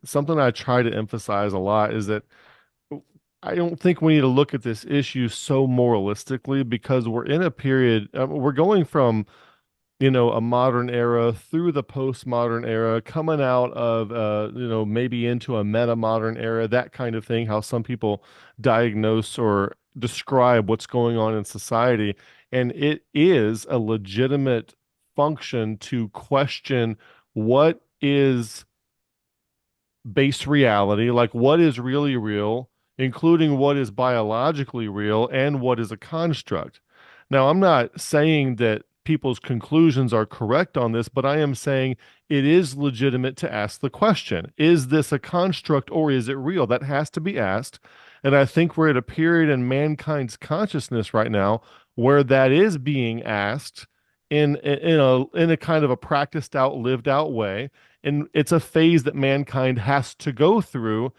something I try to emphasize a lot is that I don't think we need to look at this issue so moralistically because we're in a period, we're going from, a modern era through the postmodern era, coming out of, maybe into a meta modern era, that kind of thing, how some people diagnose or describe what's going on in society. And it is a legitimate function to question what is base reality, like what is really real, including what is biologically real and what is a construct. Now, I'm not saying that people's conclusions are correct on this, but I am saying it is legitimate to ask the question, is this a construct or is it real? That has to be asked. And I think we're at a period in mankind's consciousness right now where that is being asked in a kind of a practiced out, lived out way, and it's a phase that mankind has to go through.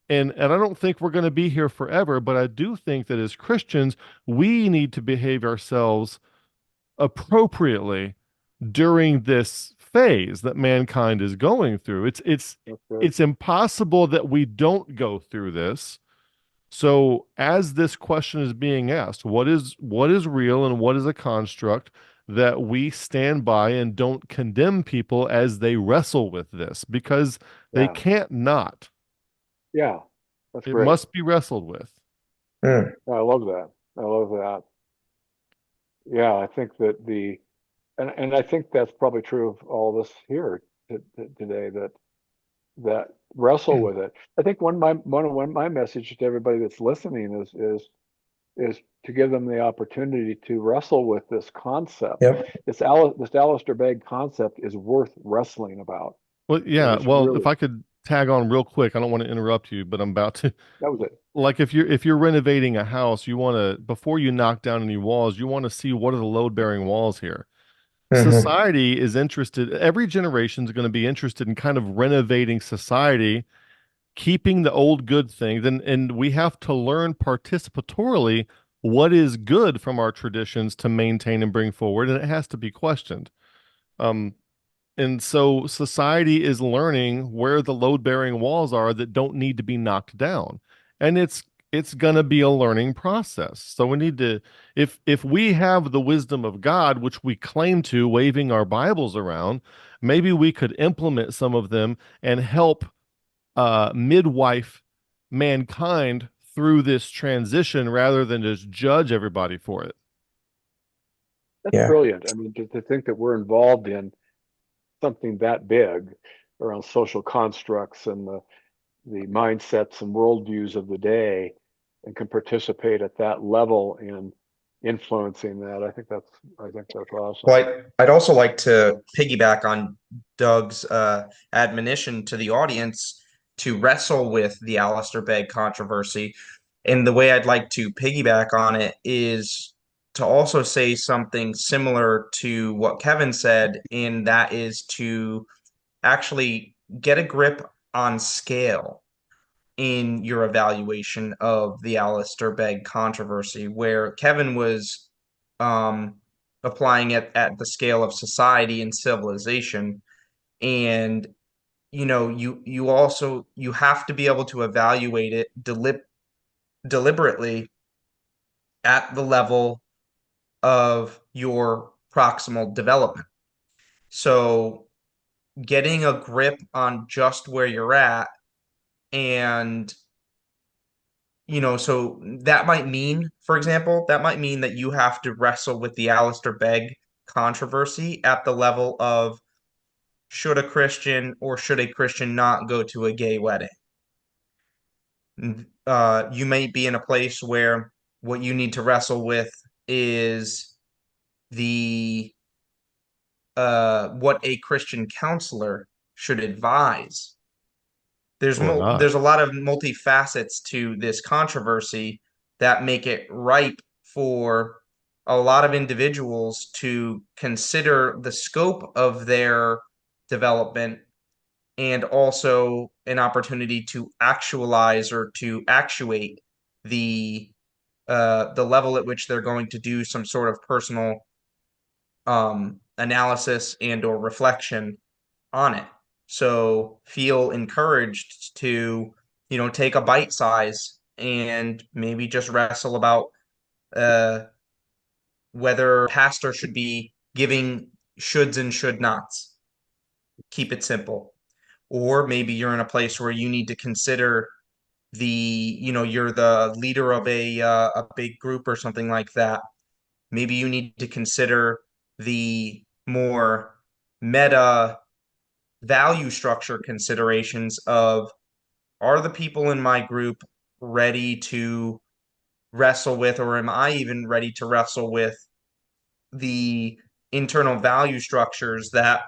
And I don't think we're going to be here forever, but I do think that as Christians we need to behave ourselves appropriately during this phase that mankind is going through. That's good. It's impossible that we don't go through this. So as this question is being asked, what is real and what is a construct, that we stand by and don't condemn people as they wrestle with this because they Yeah. can't not. Yeah. That's It great. must be wrestled with. Mm. I love that. I love that. Yeah, I think that and I think that's probably true of all of us here today that wrestle with it. I think one my message to everybody that's listening is to give them the opportunity to wrestle with this concept. Yep. This Alistair Begg concept is worth wrestling about. Well, yeah, It's well, if really I could tag on real quick, I don't want to interrupt you, but I'm about to. that was it. Like if you're renovating a house, you want to, before you knock down any walls, you want to see what are the load-bearing walls here. Hmm. Society is interested, every generation is going to be interested in kind of renovating society, keeping the old good things, and we have to learn participatorily what is good from our traditions to maintain and bring forward, and it has to be questioned. Um, and so society is learning where the load-bearing walls are that don't need to be knocked down. And it's going to be a learning process. So we need to, if we have the wisdom of God, which we claim to, waving our Bibles around, maybe we could implement some of them and help midwife mankind through this transition rather than just judge everybody for it. That's Yeah. brilliant. I mean, to think that we're involved in something that big around social constructs and the mindsets and worldviews of the day and can participate at that level in influencing that. I think that's awesome. Well, I'd also like to piggyback on Doug's admonition to the audience to wrestle with the Alistair Begg controversy. And the way I'd like to piggyback on it is to also say something similar to what Kevin said, and that is to actually get a grip on scale in your evaluation of the Alistair Begg controversy, where Kevin was um, applying it at the scale of society and civilization. And you also you have to be able to evaluate it deliberately at the level of your proximal development. So getting a grip on just where you're at, and so that might mean, for example, that might mean that you have to wrestle with the Alistair Begg controversy at the level of should a Christian or should a Christian not go to a gay wedding? You may be in a place where what you need to wrestle with is the what a Christian counselor should advise. Or not. There's a lot of multifacets to this controversy that make it ripe for a lot of individuals to consider the scope of their development and also an opportunity to actualize or to actuate the level at which they're going to do some sort of personal analysis and or reflection on it. So feel encouraged to, take a bite size and maybe just wrestle about whether pastor should be giving shoulds and should nots. Keep it simple. Or maybe you're in a place where you need to consider you're the leader of a big group or something like that. Maybe you need to consider the more meta value structure considerations of, are the people in my group ready to wrestle with, or am I even ready to wrestle with the internal value structures that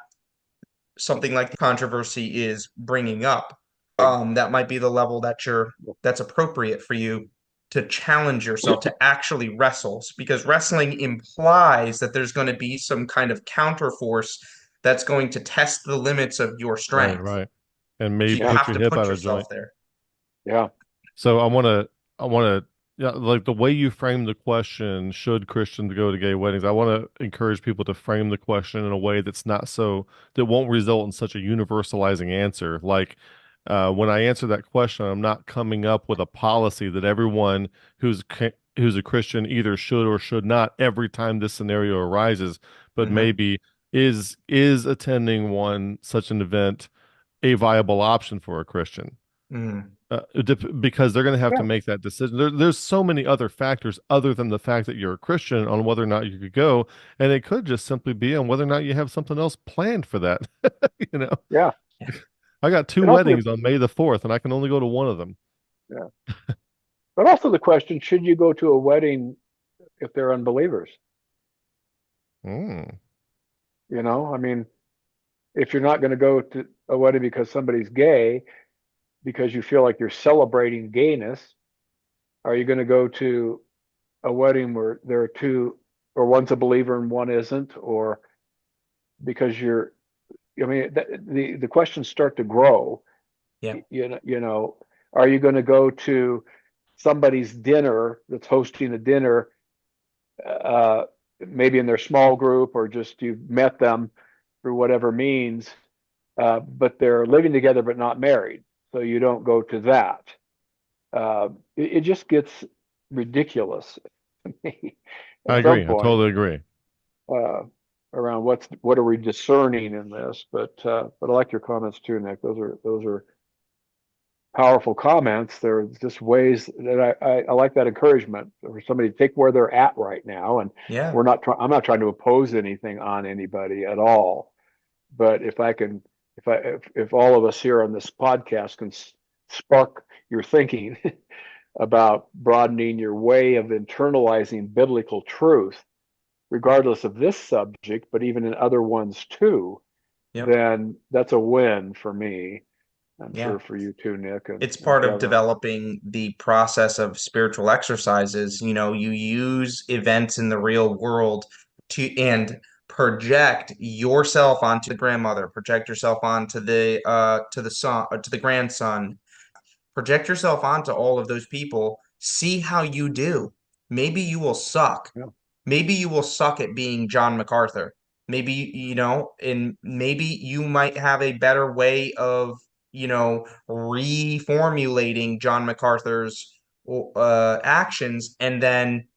something like the controversy is bringing up? That might be the level that's appropriate for you to challenge yourself to actually wrestle, because wrestling implies that there's going to be some kind of counterforce that's going to test the limits of your Right, strength. right. And So maybe you put have your to hip put out of yourself joint. there. Yeah. So I want to, yeah, like the way you frame the question, should Christians go to gay weddings? I want to encourage people to frame the question in a way that's not so, that won't result in such a universalizing answer. Like, when I answer that question, I'm not coming up with a policy that everyone who's a Christian either should or should not every time this scenario arises, but Mm-hmm. maybe is attending one such an event a viable option for a Christian? Mm. Because they're going to have to Yeah. make that decision. There's so many other factors other than the fact that you're a Christian on whether or not you could go, and it could just simply be on whether or not you have something else planned for that. You know, Yeah. I got two And also, weddings on May the 4th, and I can only go to one of them. yeah. But also the question, should you go to a wedding if they're unbelievers? Mm, I mean, if you're not going to go to a wedding because somebody's gay, because you feel like you're celebrating gayness, are you going to go to a wedding where there are two, or one's a believer and one isn't, or because I mean, the questions start to grow. Yeah. Are you going to go to somebody's dinner that's hosting a dinner, uh, maybe in their small group, or just you've met them through whatever means, but they're living together but not married, so you don't go to that. It just gets ridiculous to me I at some agree. I point, totally agree. uh, around what are we discerning in this. But I like your comments too, Nick. Those are powerful comments. They're just ways that I like that encouragement for somebody to take where they're at right now. And Yeah. I'm not trying to oppose anything on anybody at all. But if all of us here on this podcast can spark your thinking about broadening your way of internalizing biblical truth, regardless of this subject, but even in other ones too, Yep. then that's a win for me. I'm Yeah. sure for you too, Nick It's and part of Kevin. developing the process of spiritual exercises. You use events in the real world and project yourself onto the grandmother, project yourself onto the son, to the grandson, project yourself onto all of those people. See how you do. Maybe you will suck. Yeah. Maybe you will suck at being John MacArthur. Maybe, and maybe you might have a better way of, reformulating John MacArthur's actions, and then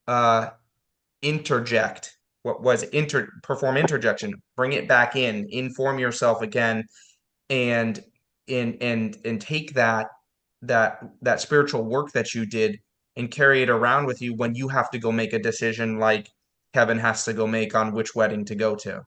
uh, interject. What was it? Perform interjection. Bring it back in. Inform yourself again, and and take that spiritual work that you did and carry it around with you when you have to go make a decision, like Kevin has to go make on which wedding to go to.